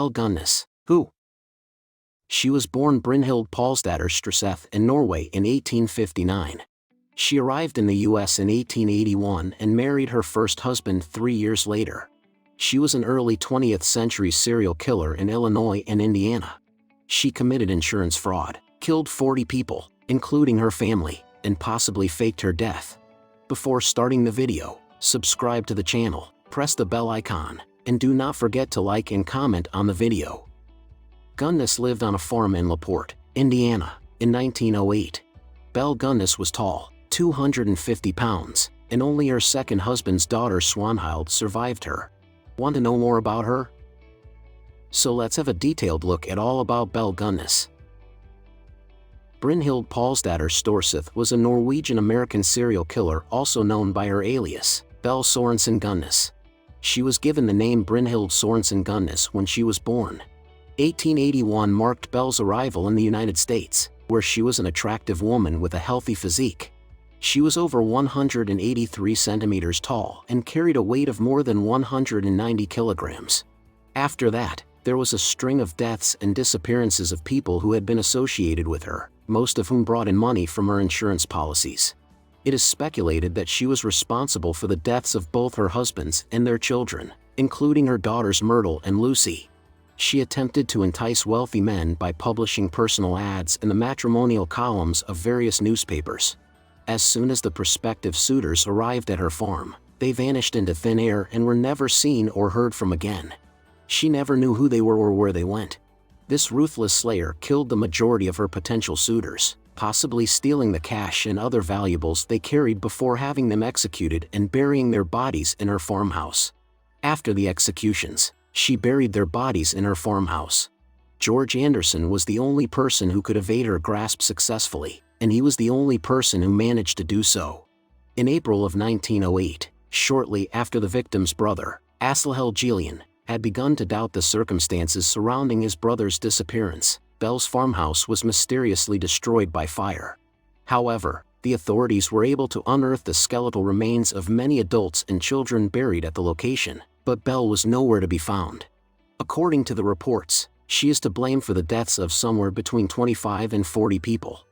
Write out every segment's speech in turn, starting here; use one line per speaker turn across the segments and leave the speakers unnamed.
Belle Gunness. Who? She was born Brynhild Paulsdatter Størseth in Norway in 1859. She arrived in the U.S. in 1881 and married her first husband 3 years later. She was an early 20th century serial killer in Illinois and Indiana. She committed insurance fraud, killed 40 people, including her family, and possibly faked her death. Before starting the video, subscribe to the channel, press the bell icon, and do not forget to like and comment on the video. Gunness lived on a farm in Porte, Indiana, in 1908. Belle Gunness was tall, 250 pounds, and only her second husband's daughter Brynhild survived her. Want to know more about her? So let's have a detailed look at all about Belle Gunness. Brynhild Paulsdatter Storseth was a Norwegian-American serial killer also known by her alias, Belle Sorensen Gunness. She was given the name Brynhild Sorensen Gunness when she was born. 1881 marked Belle's arrival in the United States, where she was an attractive woman with a healthy physique. She was over 183 centimeters tall and carried a weight of more than 190 kilograms. After that, there was a string of deaths and disappearances of people who had been associated with her, most of whom brought in money from her insurance policies. It is speculated that she was responsible for the deaths of both her husbands and their children, including her daughters Myrtle and Lucy. She attempted to entice wealthy men by publishing personal ads in the matrimonial columns of various newspapers. As soon as the prospective suitors arrived at her farm, they vanished into thin air and were never seen or heard from again. She never knew who they were or where they went. This ruthless slayer killed the majority of her potential suitors, possibly stealing the cash and other valuables they carried before having them executed and burying their bodies in her farmhouse. After the executions, she buried their bodies in her farmhouse. George Anderson was the only person who could evade her grasp successfully, and he was the only person who managed to do so. In April of 1908, shortly after the victim's brother, Aslahel Gillian, had begun to doubt the circumstances surrounding his brother's disappearance, Belle's farmhouse was mysteriously destroyed by fire. However, the authorities were able to unearth the skeletal remains of many adults and children buried at the location, but Belle was nowhere to be found. According to the reports, she is to blame for the deaths of somewhere between 25 and 40 people.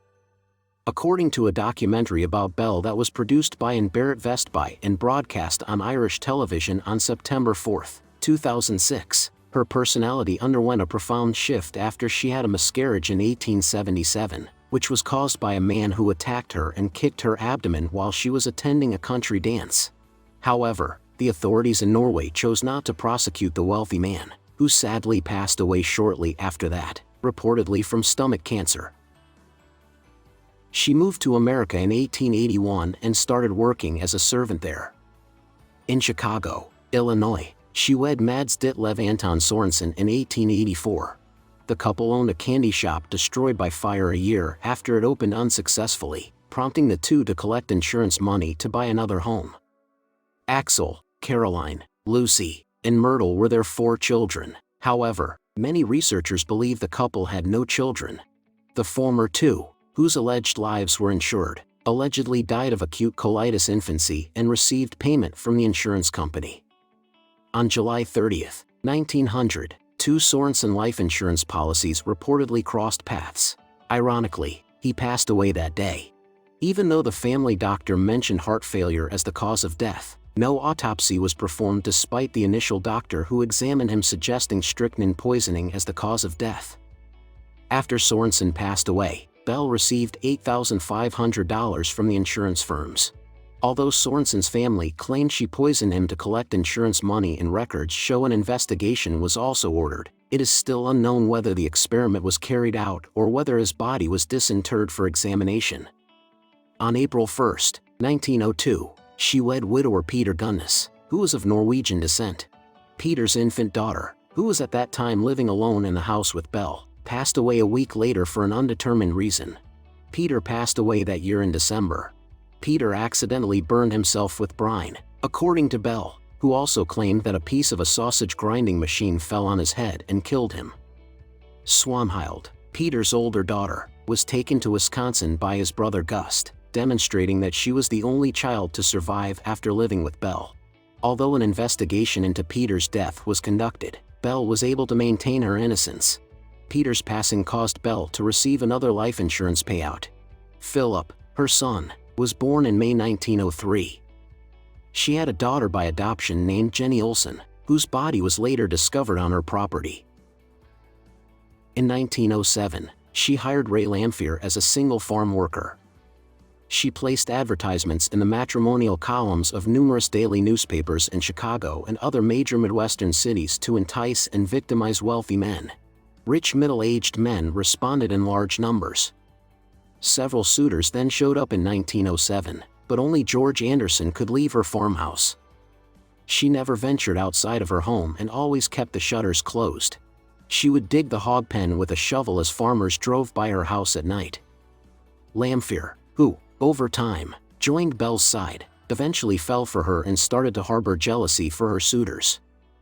According to a documentary about Belle that was produced by Berit Olsdatter and broadcast on Irish television on September 4, 2006, her personality underwent a profound shift after she had a miscarriage in 1877, which was caused by a man who attacked her and kicked her abdomen while she was attending a country dance. However, the authorities in Norway chose not to prosecute the wealthy man, who sadly passed away shortly after that, reportedly from stomach cancer. She moved to America in 1881 and started working as a servant there. In Chicago, Illinois, she wed Mads Ditlev Anton Sorensen in 1884. The couple owned a candy shop destroyed by fire a year after it opened unsuccessfully, prompting the two to collect insurance money to buy another home. Axel, Caroline, Lucy, and Myrtle were their 4 children. However, many researchers believe the couple had no children. The former 2, whose alleged lives were insured, allegedly died of acute colitis infancy and received payment from the insurance company. On July 30, 1900, 2 Sorensen life insurance policies reportedly crossed paths. Ironically, he passed away that day. Even though the family doctor mentioned heart failure as the cause of death, no autopsy was performed despite the initial doctor who examined him suggesting strychnine poisoning as the cause of death. After Sorensen passed away, Belle received $8,500 from the insurance firms. Although Sorensen's family claimed she poisoned him to collect insurance money and records show an investigation was also ordered, it is still unknown whether the experiment was carried out or whether his body was disinterred for examination. On April 1, 1902, she wed widower Peter Gunness, who was of Norwegian descent. Peter's infant daughter, who was at that time living alone in the house with Belle, passed away a week later for an undetermined reason. Peter passed away that year in December. Peter accidentally burned himself with brine, according to Belle, who also claimed that a piece of a sausage grinding machine fell on his head and killed him. Brynhild, Peter's older daughter, was taken to Wisconsin by his brother Gus, demonstrating that she was the only child to survive after living with Belle. Although an investigation into Peter's death was conducted, Belle was able to maintain her innocence. Peter's passing caused Belle to receive another life insurance payout. Philip, her son, was born in May 1903. She had a daughter by adoption named Jenny Olsen, whose body was later discovered on her property. In 1907, she hired Ray Lamphere as a single farm worker. She placed advertisements in the matrimonial columns of numerous daily newspapers in Chicago and other major Midwestern cities to entice and victimize wealthy men. Rich middle-aged men responded in large numbers. Several suitors then showed up in 1907, but only George Anderson could leave her farmhouse. She never ventured outside of her home and always kept the shutters closed. She would dig the hog pen with a shovel as farmers drove by her house at night. Lamphere, who, over time, joined Belle's side, eventually fell for her and started to harbor jealousy for her suitors.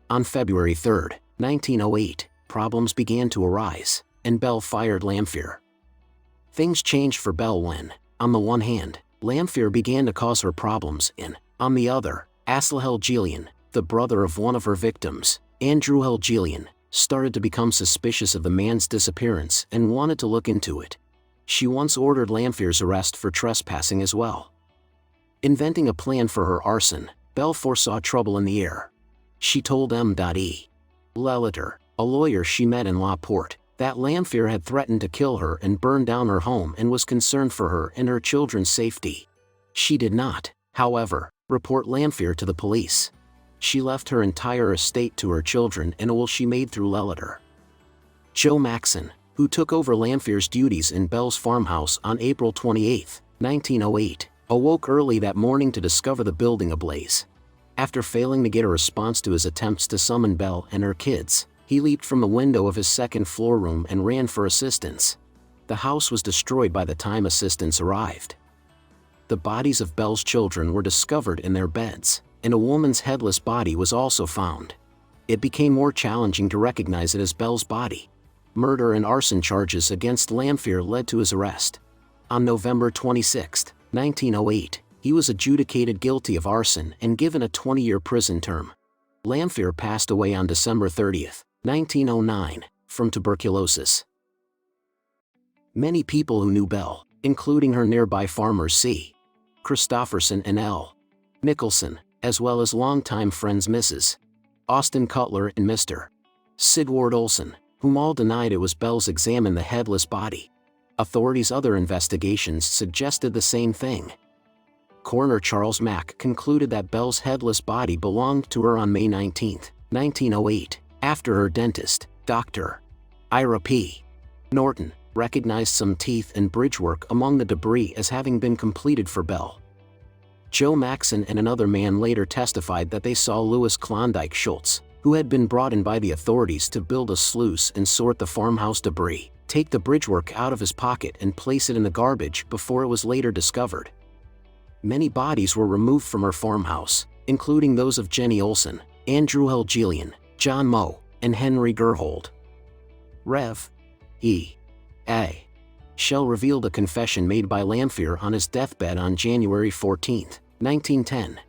On February 3, 1908, problems began to arise, and Belle fired Lamphere. Things changed for Belle when, on the one hand, Lamphere began to cause her problems and, on the other, Asahel Gillian, the brother of one of her victims, Andrew Gillian, started to become suspicious of the man's disappearance and wanted to look into it. She once ordered Lamphere's arrest for trespassing as well. Inventing a plan for her arson, Belle foresaw trouble in the air. She told M.E. Leliter, a lawyer she met in La Porte, that Lamphere had threatened to kill her and burn down her home and was concerned for her and her children's safety. She did not, however, report Lamphere to the police. She left her entire estate to her children in a will she made through Leliter. Joe Maxon, who took over Lamphere's duties in Belle's farmhouse on April 28, 1908, awoke early that morning to discover the building ablaze. After failing to get a response to his attempts to summon Belle and her kids, he leaped from the window of his second-floor room and ran for assistance. The house was destroyed by the time assistance arrived. The bodies of Belle's children were discovered in their beds, and a woman's headless body was also found. It became more challenging to recognize it as Belle's body. Murder and arson charges against Lamphere led to his arrest. On November 26, 1908, he was adjudicated guilty of arson and given a 20-year prison term. Lamphere passed away on December 30, 1909, from tuberculosis. Many people who knew Belle, including her nearby farmers C. Christopherson and L. Nicholson, as well as longtime friends Mrs. Austin Cutler and Mr. Sigward Olson, whom all denied it was Belle's, examined the headless body. Authorities' other investigations suggested the same thing. Coroner Charles Mack concluded that Belle's headless body belonged to her on May 19, 1908, after her dentist, Dr. Ira P. Norton, recognized some teeth and bridgework among the debris as having been completed for Belle. Joe Maxon and another man later testified that they saw Louis Klondike Schultz, who had been brought in by the authorities to build a sluice and sort the farmhouse debris, take the bridgework out of his pocket and place it in the garbage before it was later discovered. Many bodies were removed from her farmhouse, including those of Jenny Olsen, Andrew Gillian, John Moe, and Henry Gerhold. Rev. E. A. Shell revealed a confession made by Lamphere on his deathbed on January 14, 1910.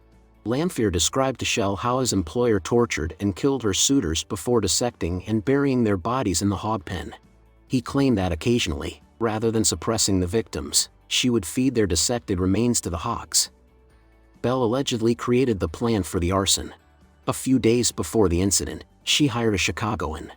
Lamphere described to Shell how his employer tortured and killed her suitors before dissecting and burying their bodies in the hog pen. He claimed that occasionally, rather than suppressing the victims, she would feed their dissected remains to the hogs. Belle allegedly created the plan for the arson. A few days before the incident, she hired a Chicagoan.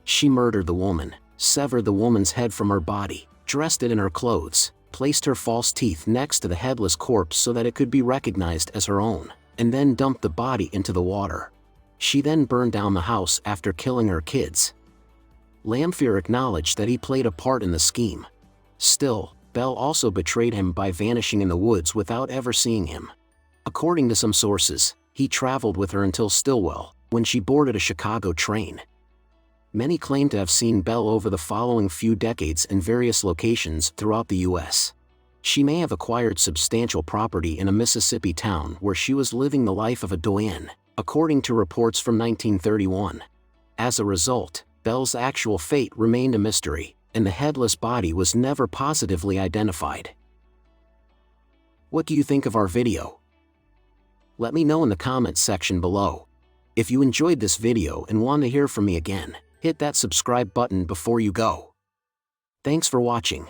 She murdered the woman, severed the woman's head from her body, dressed it in her clothes, placed her false teeth next to the headless corpse so that it could be recognized as her own, and then dumped the body into the water. She then burned down the house after killing her kids. Lamphere acknowledged that he played a part in the scheme. Still, Belle also betrayed him by vanishing in the woods without ever seeing him. According to some sources, he traveled with her until Stillwell, when she boarded a Chicago train. Many claim to have seen Belle over the following few decades in various locations throughout the U.S. She may have acquired substantial property in a Mississippi town where she was living the life of a doyenne, according to reports from 1931. As a result, Belle's actual fate remained a mystery, and the headless body was never positively identified. What do you think of our video? Let me know in the comments section below. If you enjoyed this video and want to hear from me again, hit that subscribe button before you go. Thanks for watching.